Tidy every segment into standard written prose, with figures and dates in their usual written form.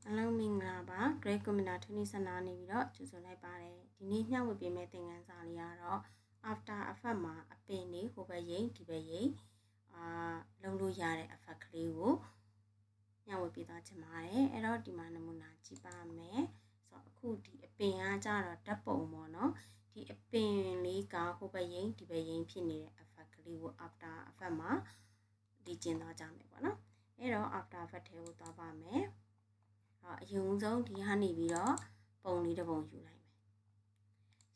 အားလုံးမင်္ဂလာပါ Great Commander 2015နေပြီးတော့ကြိုဆိုလိုက်ပါတယ်ဒီနေ့ညဝေပေးမယ့်သင်ခန်းစာလေးကတော့ After Effect မှာအပင်တွေဟိုဘက်ရိပ်ဒီဘက်ရိပ်လုံးလို့ရတဲ့ effect ကလေးကိုညဝေပေးသွားချင်ပါတယ်အဲ့တော့ဒီမှာနမူနာကြည့်ပါမယ်ဆိုတော့အခုဒီအပင်ကကြတော့ဓာတ်ပုံပေါ့နော်ဒီအပင်လေးကဟိုဘက်ရိပ်ဒီဘက်ရိပ်ဖြစ်နေတဲ့ effect ကလေးကို After Effect မှာလေ့ကျင့်သွားကြမယ်ပေါ့နော်အဲ့တော့ After Effect ထဲကိုသွားပါမယ်အရင်ဆုံးဒီကနေပြီးတော့ပုံလေးတစ်ပုံယူလိုက်မယ်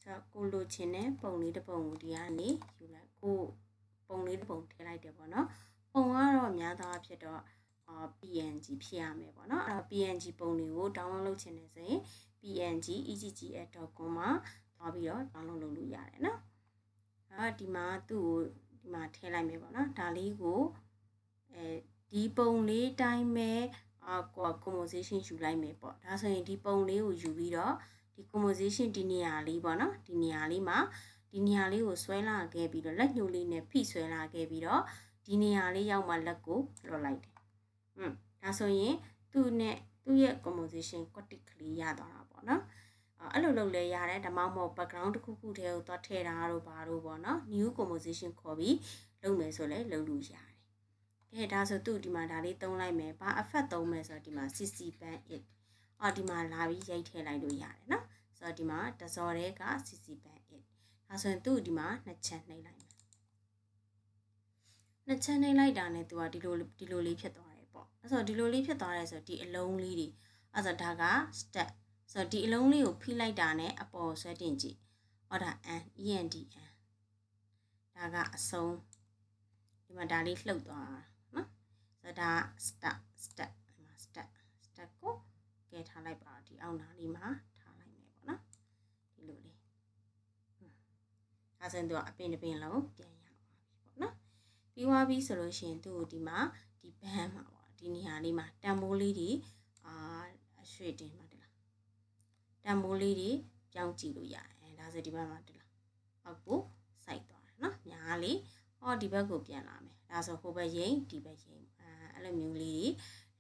ဆိုတော့ကိုလိုချင်တဲ့ပုံလေးတစ်ပုံကိုဒီကနေယူလိုက်ကိုပုံလေးတစ်ပုံထည့်လိုက်တယ်ပေါ့နော်ပုံကတော့များသောအားဖြင့်တော့ PNG ဖြစ်ရမယ်ပေါ့နော်အဲ့တော့ PNG ပုံတွေကို download လုပ်ချင်တယ်ဆိုရင် png.egg.com မှာသွားပြီးတော့ download လုပ်လို့ရတယ်နော်ဒီမှာသူ့ကိုဒီမှာထည့်လိုက်မယ်ပေါ့နော်ဒါလေးကိုဒီပုံလေးတိုင်းပဲcomposition ယူလိုက်မယ်ပေါ့ဒါဆိုရင်ဒီပုံလေးကိုယူပြီးတော့ဒီ composition ဒီနေရာလေးပေါ့နော်ဒီနေရာလေးမှာဒီနေရာလေးကိုဆွဲလာခဲ့ပြီးတော့လက်ညှိုးလေးနဲ့ဖိဆွဲလာခဲ့ပြီးတော့ဒီနေရာလေးရောက်မှလက်ကိုလွှတ်လိုက်တယ်ဒါဆိုရင်သူ့ရဲ့ composition ကွက်တစ်ကလေးရသွားတာပေါ့နော်အဲ့လိုလုပ်လဲရတယ်ဒါမှမဟုတ် background တစ်ခုခုတည်းကိုသွားထည့်တာတို့ဘာတို့ပေါ့နော် new composition ခေါ်ပြီးလုပ်မယ်ဆိုလဲလုပ်လို့ရတယ်ဒါဆိုသူဒီမှာဒါလေးသုံးလိုက်မယ်ဘာ effect သုံးမယ်ဆိုတော့ဒီမှာ CC band it ဒီမှာလာပြီးရိုက်ထည့်လိုက်လို့ရတယ်နော်ဆိုတော့ဒီမှာတစော်တဲ့က CC band it ဒါဆိုရင်သူဒီမှာနှစ်ချက်နှိပ်လိုက်မယ်နှစ်ချက်နှိပ်လိုက်တာနဲ့သူကဒီလိုလေးဖြစ်သွားတယ်ပေါ့အဲ့ဆိုဒီလိုလေးဖြစ်သွားတယ်ဆိုတော့ဒီအလုံးလေးတွေအဲ့ဆိုဒါက step ဆိုတော့ဒီအလုံးလေးကိုဖိလိုက်တာနဲ့အပေါ်ဆွဲတင်ကြည့်ဒါ end ဒါကအဆုံးဒီမှာဒါလေးလှုပ်သွားနော်ဆိုတော့ဒါ step ကိုကဲထားလိုက်ပါဒီအောက်နားလေးမှာထားလိုက်မယ်ပေါ့နော်ဒီလိုလေးဒါဆိုရင်သူကအပင်တစ်ပင်လုံးပြန်ရပါပြီပေါ့နော်ပြီးသွားပြီဆိုလို့ရှိရင်သူ့ကိုဒီမှာဒီဘန်းမှာပေါ့ဒီနေရာလေးမှာတန်မိုးလေးတွေအရွှေ့တင်မှာတလားတန်မိုးလေးတွေပြောင်းကြည့်လို့ရတယ်ဒါဆိုဒီဘက်မှာတလားအောက်ကိုစိုက်သွားတယ်နော်ညာလေးဒီဘက်ကိုပြန်လာမယ်ဒါဆိုဟိုဘက်ရိပ်ဒီဘက်ရိပ်အဲ့လိုမျိုးလေး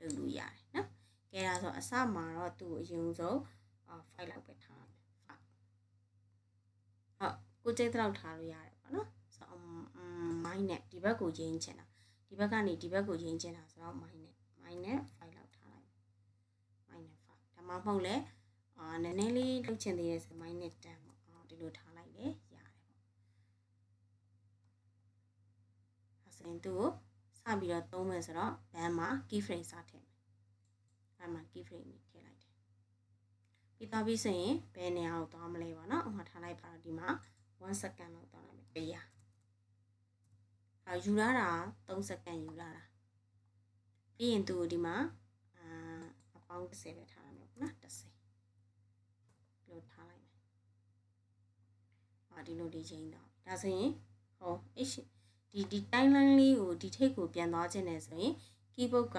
လုပ်လို့ရတယ်နော်ကဲဒါဆိုအစမှာတော့သူ့အရင်ဆုံး5လောက်ပဲထားမယ်ကိုကျိတ်တော့ထားလို့ရတယ်ပေါ့နော်ဆိုတော့မိုင်းနဲ့ဒီဘက်ကိုရင်းချင်တာဒီဘက်ကနေဒီဘက်ကိုရင်းချင်တာဆိုတော့မိုင်းနဲ့5လောက်ထားလိုက်မိုင်းနဲ့5ဒါမှမဟုတ်လဲနည်းနည်းလေးလုပ်ချင်သေးတယ်ဆိုမိုင်းနဲ့10ပေါ့ဒီလိုထားလိုက်လေရတယ်ပေါ့ဒါဆိုရင်သူ့ကိုစပြီးတော့သုံးမယ်ဆိုတော့ဘန်းမှာ key frame စထည့်မယ်အဲ့မှာ key frame ထည့်လိုက်တယ်ပြီးသွားပြီဆိုရင်ဘယ်နေရာကိုသွားမလဲပေါ့နော်ထားလိုက်ပါတော့ဒီမှာ1 second လောက်သွားလိုက်မယ်တရားယူလာတာ3 second ယူလာတာပြီးရင်သူ့ကိုဒီမှာအပေါင်း30ပဲထားရမယ်ပေါ့နော်30လို့ထားလိုက်မယ်ဒီလိုလေးချိန်တော့ဒါဆိုရင်ဒီ timeline လေးကိုဒီထိပ်ကိုပြန်သွားခြင်းနဲ့ဆိုရင် keyboard က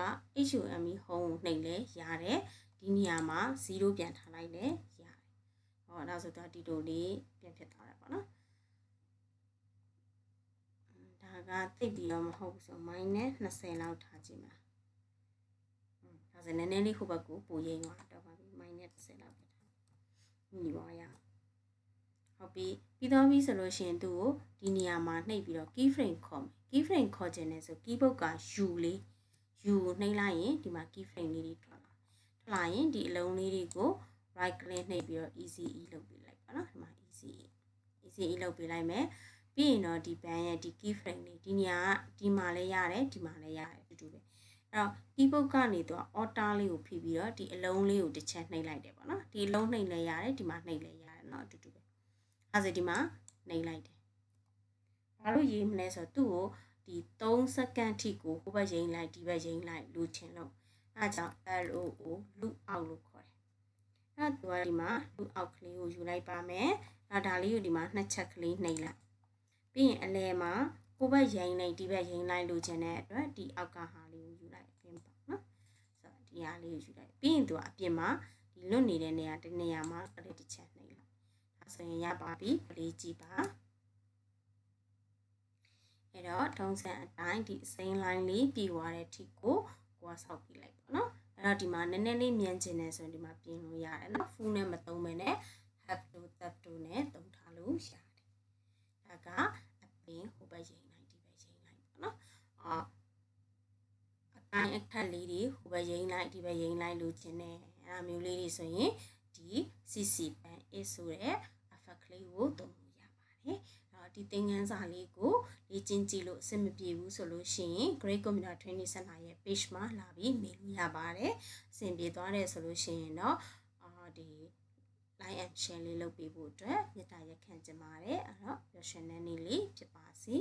HUME home ကိုနှိပ်လဲရတယ်ဒီနေရာမှာ0ပြန်ထားလိုက်လဲရတယ်ဒါဆိုတော့ဒီလိုလေးပြန်ဖြစ်သွားတယ်ပေါ့နော်ဒါကသိပ်ပြီးတော့မဟုတ်ဘူးဆို -20 လောက်ထားကြည့်မှာဒါဆိုနည်းနည်းလေးဟိုဘက်ကိုပိုရိမ့်သွားတော့ပါပြီ -10 လောက်ပဲထားညီပါရဟုတ်ပြီပြီးတော့ပြီဆိုလို့ရှိရင်သူ့ကိုဒီနေရာမှာနှိပ်ပြီးတော့ key frame ခေါ်မယ် key frame ခေါ်ခြင်းနဲ့ဆို keyboard က U ကိုနှိပ်လိုက်ရင်ဒီမှာ key frame လေးတွေထွက်လာရင်ဒီအလုံးလေးတွေကို right click နှိပ်ပြီးတော့ EZE လုပ်ပေးလိုက်ပါနော်ဒီမှာ EZE လုပ်ပေးလိုက်မယ်ပြီးရင်တော့ဒီဘန်းရဲ့ဒီ key frame လေးဒီနေရာကဒီမှာလည်းရတယ်ဒီမှာလည်းရတယ်အတူတူပဲအဲ့တော့ keyboard ကနေတော့ alter လေးကိုဖိပြီးတော့ဒီအလုံးလေးကိုတစ်ချက်နှိပ်လိုက်တယ်ပေါ့နော်ဒီအလုံးနှိပ်လည်းရတယ်ဒီမှာနှိပ်လည်းရတယ်เนาะအတူတူပဲအဲ့ဒါဒီမှာနှိပ်လိုက်တယ်ဘာလို့ရေးမလဲဆိုတော့သူ့ကိုဒီ3 second ထိကိုဟိုဘက်ရိမ့်လိုက်ဒီဘက်ရိမ့်လိုက်လူချင်းလို့အဲဒါကြောင့် LOO လူအောက်လို့ခေါ်တယ်အဲ့ဒါဒီမှာလူအောက်ကလေးကိုယူလိုက်ပါမယ်ဒါလေးကိုဒီမှာနှစ်ချက်ကလေးနှိပ်လိုက်ပြီးရင်အလဲမှာဟိုဘက်ရိမ့်လိုက်ဒီဘက်ရိမ့်လိုက်လို့ခြင်းတဲ့အတွက်ဒီအောက်ကဟာလေးကိုယူလိုက်အပြင်ပေါ့နော်ဆိုတော့ဒီဟာလေးကိုယူလိုက်ပြီးရင်သူကအပြင်မှာဒီလွတ်နေတဲ့နေရာတစ်နေရာမှာကလေးတစ်ချက်နှိပ်လိုက်ဒါဆိုရင်ရပါပြီကလေးကြည့်ပါအဲ့တော့ထုံးစံအတိုင်းဒီအစိမ်းလိုင်းလေးပြီးသွားတဲ့အထိကိုဆောက်ပြလိုက်ပေါ့နော် အဲ့တော့ဒီမှာနည်းနည်းလေးမြန်ချင်တယ်ဆိုရင်ဒီမှာပြင်လို့ရတယ်နော် full နဲ့မသုံးဘဲနဲ့ have to that to နဲ့သုံးထားလို့ရတယ်ဒါကအပင်ဟိုဘက်ရိမ့်လိုက်ဒီဘက်ရိမ့်လိုက်ပေါ့နော်အတိုင်းအခက်လေးတွေဟိုဘက်ရိမ့်လိုက်ဒီဘက်ရိမ့်လိုက်လို့ခြင်းနဲ့အဲ့လိုမျိုးလေးတွေဆိုရင်ဒီ CC pen is ဆိုတဲ့ effect လေးကိုသုံးလို့ရပါတယ်ဒီသင်ခန်းစာလေးကိုလေ့ကျင့်ကြည့်လို့အဆင်မပြေဘူးဆိုလို့ရှိရင် Great Computer Training Center ရဲ့ page မှာလာပြီးမေးလို့ရပါတယ်အဆင်ပြေသွားတယ်ဆိုလို့ရှိရင်တော့ဒီ like and share လေးလုပ်ပေးဖို့အတွက်မေတ္တာရက်ခံချင်ပါတယ်အဲ့တော့ပျော်ရွှင်တဲ့နေ့လေးဖြစ်ပါစေ